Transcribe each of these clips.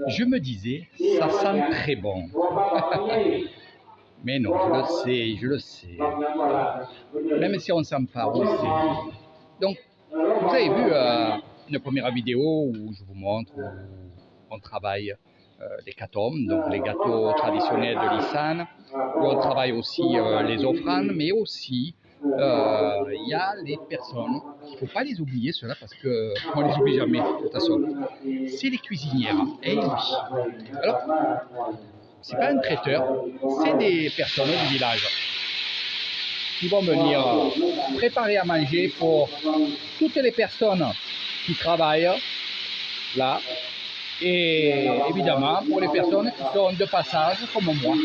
Je me disais, ça sent très bon. Mais non, je le sais. Même si on ne sent pas, on le sait. Donc, vous avez vu une première vidéo où je vous montre où on travaille les katoms, donc les gâteaux traditionnels de l'Issan, où on travaille aussi les offrandes, mais aussi il y a les personnes, il ne faut pas les oublier ceux-là parce qu'on ne les oublie jamais de toute façon. C'est les cuisinières. Eh oui. Alors, c'est pas un traiteur, c'est des personnes du village qui vont venir préparer à manger pour toutes les personnes qui travaillent là et évidemment pour les personnes qui sont de passage comme moi.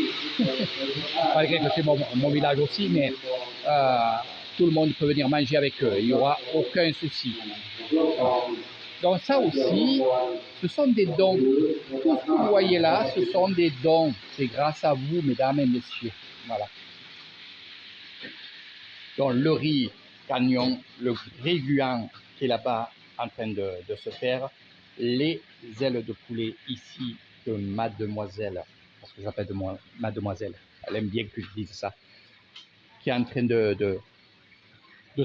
Malgré que c'est mon village aussi, mais tout le monde peut venir manger avec eux, il n'y aura aucun souci. Donc ça aussi, ce sont des dons. Tout ce que vous voyez là, ce sont des dons. C'est grâce à vous, mesdames et messieurs. Voilà. Donc le riz cagnon, le riz guan qui est là-bas en train de se faire, les ailes de poulet ici de mademoiselle, parce que j'appelle mademoiselle, elle aime bien que je dise ça, qui est en train de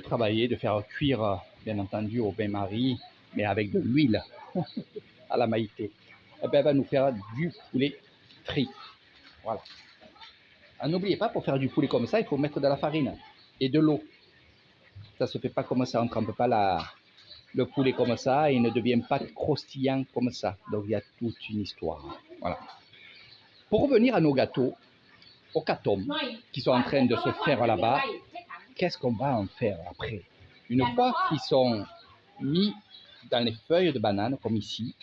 travailler, de faire cuire, bien entendu, au bain-marie, mais avec de l'huile à la maïté. Et bien, elle va nous faire du poulet frit. Voilà. N'oubliez pas, pour faire du poulet comme ça, il faut mettre de la farine et de l'eau. Ça ne se fait pas comme ça, on ne trempe pas le poulet comme ça et il ne devient pas croustillant comme ça. Donc il y a toute une histoire. Voilà. Pour revenir à nos gâteaux, aux katoms qui sont en train de se faire là-bas, qu'est-ce qu'on va en faire après? Une fois qu'ils sont mis dans les feuilles de banane, comme ici,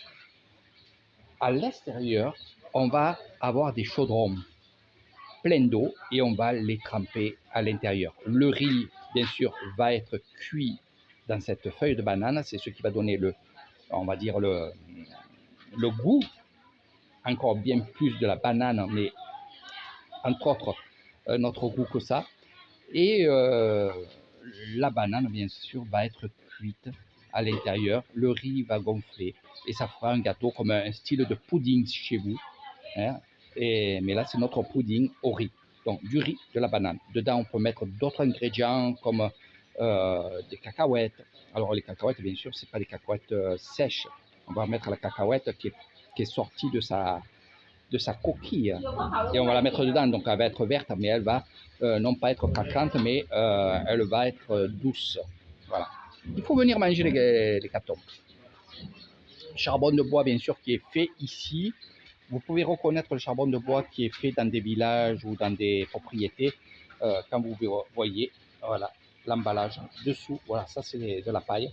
à l'extérieur, on va avoir des chaudrons pleins d'eau et on va les tremper à l'intérieur. Le riz, bien sûr, va être cuit dans cette feuille de banane. C'est ce qui va donner on va dire le goût, encore bien plus de la banane, mais entre autres, notre goût que ça. Et la banane, bien sûr, va être cuite à l'intérieur. Le riz va gonfler et ça fera un gâteau comme un style de pudding chez vous. Hein. Mais là, c'est notre pudding au riz. Donc, du riz, de la banane. Dedans, on peut mettre d'autres ingrédients comme des cacahuètes. Alors, les cacahuètes, bien sûr, ce n'est pas des cacahuètes sèches. On va mettre la cacahuète qui est sortie de sa coquille et on va la mettre dedans. Donc, elle va être verte, mais elle va non pas être craquante, mais elle va être douce. Voilà. Il faut venir manger les katoms. Charbon de bois, bien sûr, qui est fait ici. Vous pouvez reconnaître le charbon de bois qui est fait dans des villages ou dans des propriétés quand vous voyez, voilà, l'emballage dessous. Voilà, ça c'est de la paille.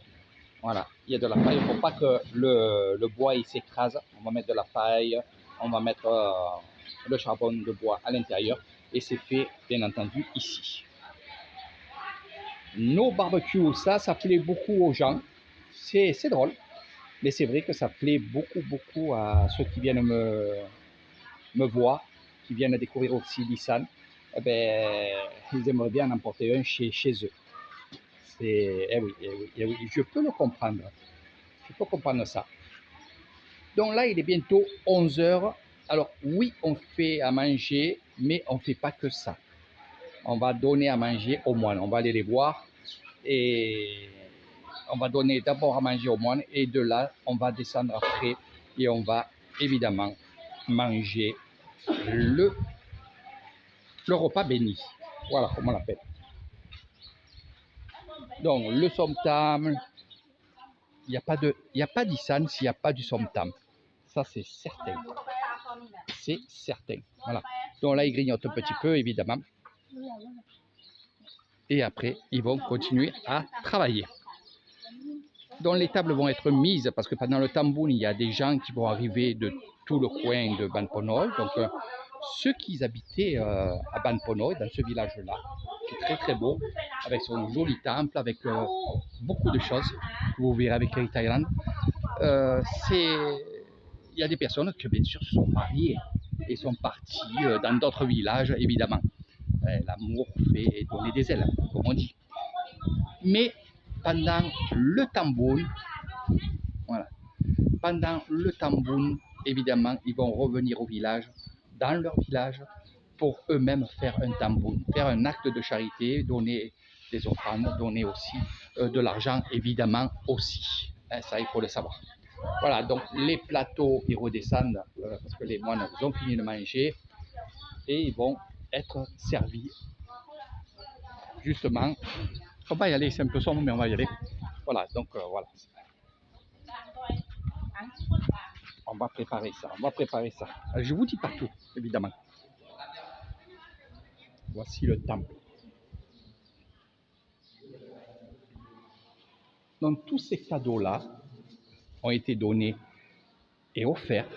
Voilà, il y a de la paille. Il ne faut pas que le bois il s'écrase. On va mettre de la paille, on va mettre le charbon de bois à l'intérieur et c'est fait, bien entendu, ici. Nos barbecues, ça plaît beaucoup aux gens. C'est drôle. Mais c'est vrai que ça plaît beaucoup à ceux qui viennent me voir, qui viennent découvrir aussi l'Issan. Eh ben, ils aimeraient bien en emporter un chez eux. Eh oui, je peux le comprendre. Je peux comprendre ça. Donc là, il est bientôt 11 h. Alors oui, on fait à manger, mais on ne fait pas que ça. On va donner à manger aux moines. On va aller les voir et on va donner d'abord à manger aux moines et de là, on va descendre après et on va évidemment manger le repas béni. Voilà comment on l'appelle. Donc le somtam, il n'y a pas d'Issan s'il n'y a pas du somtam. Ça c'est certain. C'est certain. Voilà. Donc là, ils grignotent un petit peu, évidemment. Et après, ils vont continuer à travailler. Donc les tables vont être mises parce que pendant le tamboun, il y a des gens qui vont arriver de tout le coin de Banponoy. Donc ceux qui habitaient à Banponoy, dans ce village-là, qui est très beau, avec son joli temple, avec beaucoup de choses que vous verrez avec les Thaïlande. Il y a des personnes qui bien sûr se sont mariées et sont parties dans d'autres villages, évidemment. L'amour fait donner des ailes, comme on dit. Mais pendant le tamboun, voilà, pendant le tamboun, évidemment, ils vont revenir au village, dans leur village, pour eux-mêmes faire un tamboun, faire un acte de charité, donner des offrandes, donner aussi de l'argent, évidemment aussi. Ça, il faut le savoir. Voilà, donc les plateaux, ils redescendent parce que les moines ont fini de manger et ils vont être servis. Justement, on va y aller, c'est un peu sombre, mais on va y aller. Voilà, donc voilà. On va préparer ça, on va préparer ça. Je vous dis pas tout, évidemment. Voici le temple. Donc tous ces cadeaux-là ont été donnés et offerts.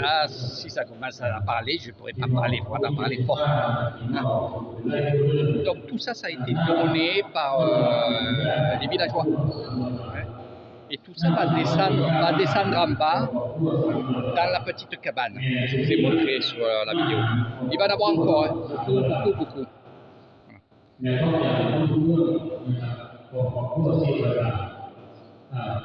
Ah, si ça commence à parler, je ne pourrais pas parler, il faudra parler fort. Donc tout ça, ça a été donné par les villageois. Et tout ça va descendre en bas dans la petite cabane que je vous ai montré sur la vidéo. Il va y en avoir encore, hein. Beaucoup.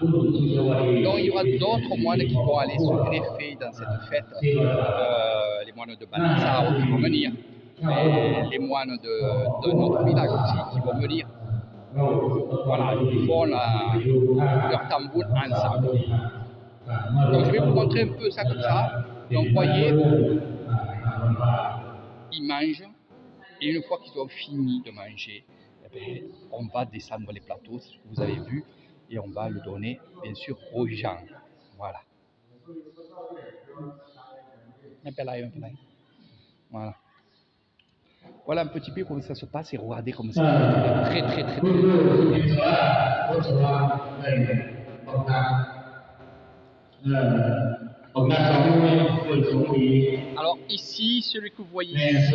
Donc il y aura d'autres moines qui vont aller se greffer dans cette fête, les moines de Banansara qui vont venir, et les moines de notre village aussi qui vont venir. Voilà, ils font leur tambour ensemble. Donc je vais vous montrer un peu ça comme ça. Donc vous voyez, ils mangent, et une fois qu'ils ont fini de manger, eh bien, on va descendre les plateaux, c'est ce que vous avez vu, et on va le donner bien sûr aux gens. Voilà. Un peu là. Voilà. Voilà un petit peu comment ça se passe et regardez comme c'est très. Alors ici, celui que vous voyez ici,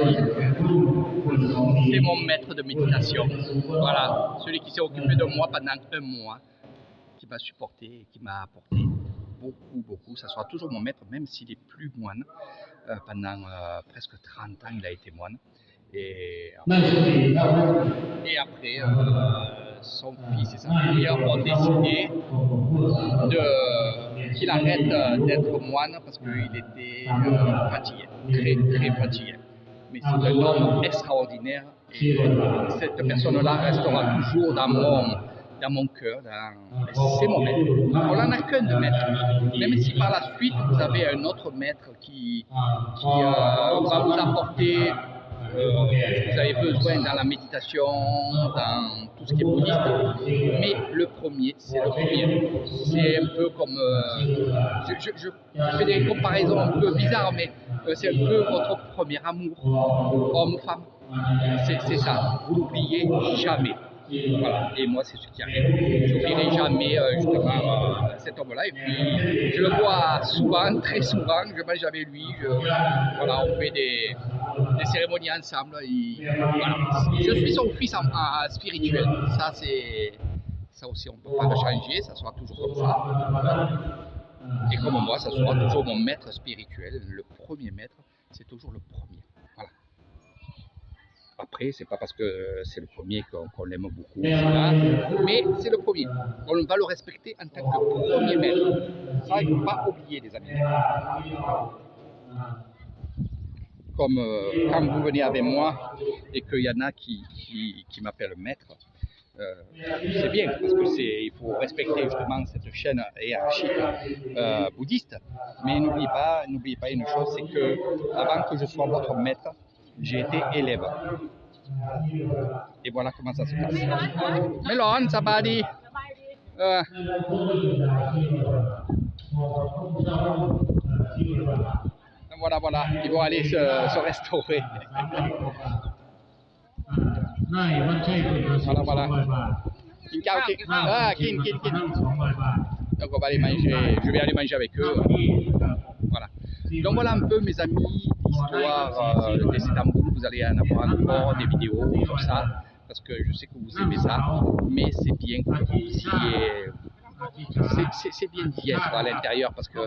c'est mon maître de méditation. Voilà, celui qui s'est occupé de moi pendant un mois, qui m'a supporté et qui m'a apporté beaucoup. Ça sera toujours mon maître, même s'il n'est plus moine. Pendant presque 30 ans, il a été moine. Et après, son fils et sa fille ont décidé qu'il arrête d'être moine parce qu'il était fatigué, très fatigué. Mais c'est un homme extraordinaire et cette personne-là restera toujours dans mon cœur, c'est mon maître. On n'en a qu'un de maître. Même si par la suite vous avez un autre maître qui va vous apporter vous avez besoin dans la méditation, dans tout ce qui est bouddhiste, mais le premier, c'est le premier. C'est un peu comme, je fais des comparaisons un peu bizarres, mais c'est un peu votre premier amour, homme ou femme. C'est ça, vous n'oubliez jamais. Voilà, et moi c'est ce qui arrive. Je n'oublierai jamais justement cet homme-là, et puis je le vois souvent, très souvent, je mange avec lui, voilà, on fait des cérémonies ensemble. Voilà. Je suis son fils spirituel, ça aussi on ne peut pas le changer, ça sera toujours comme ça. Et comme moi, ça sera toujours mon maître spirituel, le premier maître, c'est toujours le premier. Voilà. Après, c'est pas parce que c'est le premier qu'on l'aime beaucoup, mais c'est le premier. On va le respecter en tant que premier maître. Ça, il ne faut pas oublier, les amis. Comme quand vous venez avec moi et qu'il y en a qui m'appellent maître, c'est bien parce que il faut respecter justement cette chaîne hiérarchique bouddhiste. Mais n'oubliez pas une chose, c'est que avant que je sois votre maître, j'ai été élève. Et voilà comment ça se passe. Melon, ça va aller. Voilà, ils vont aller se restaurer. Voilà. Kin. Donc on va aller manger, je vais aller manger avec eux. Voilà. Donc voilà un peu mes amis, l'histoire de Istanbul. Vous allez en avoir encore des vidéos sur ça, parce que je sais que vous aimez ça, mais c'est bien que vous c'est bien d'y être à l'intérieur parce que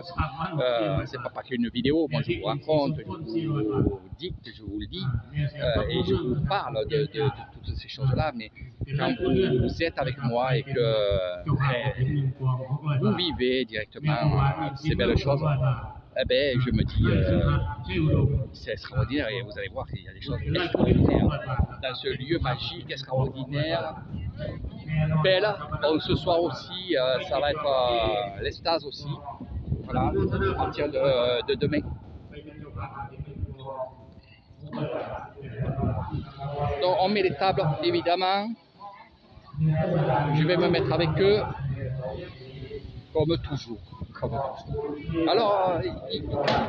c'est pas qu'une vidéo. Moi, je vous raconte, je vous dicte, je vous le dis et je vous parle de toutes ces choses-là. Mais quand vous êtes avec moi et que vous vivez directement ces belles choses, eh ben, je me dis, c'est extraordinaire et vous allez voir qu'il y a des choses extraordinaires dans ce lieu magique, extraordinaire. Belle. Bon, ce soir aussi, ça va être l'extase aussi. Voilà, à partir de demain. Donc, on met les tables, évidemment. Je vais me mettre avec eux, comme toujours. Alors,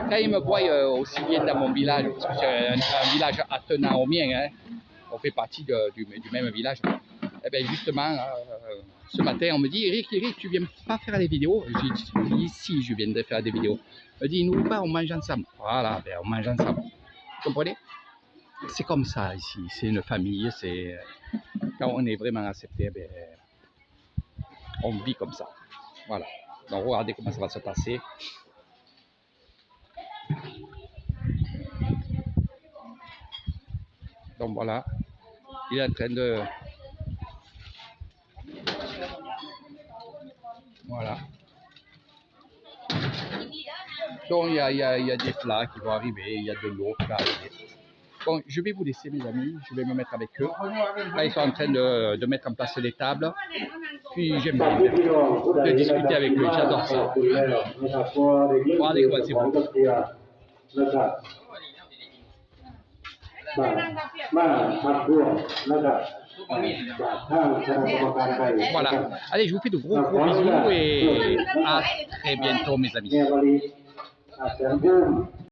quand ils me voient aussi bien dans mon village, parce que c'est un village attenant au mien, hein, on fait partie du même village. Et bien justement, ce matin, on me dit, Eric, tu viens pas faire des vidéos? Je dis, si, je viens de faire des vidéos. On me dit, n'oublie pas, on mange ensemble. Voilà, ben, on mange ensemble. Vous comprenez? C'est comme ça ici, c'est une famille, c'est quand on est vraiment accepté, ben, on vit comme ça. Voilà. Donc regardez comment ça va se passer. Donc voilà, il est en train de... Voilà. Donc il y a des plats qui vont arriver, il y a de l'eau qui va arriver. Bon, je vais vous laisser mes amis, je vais me mettre avec eux. Là, ils sont en train de mettre en place les tables. Puis j'aime bien de discuter avec eux, j'adore ça. Regardez comment c'est beau. Voilà. Allez, je vous fais de gros bisous et à très bientôt mes amis.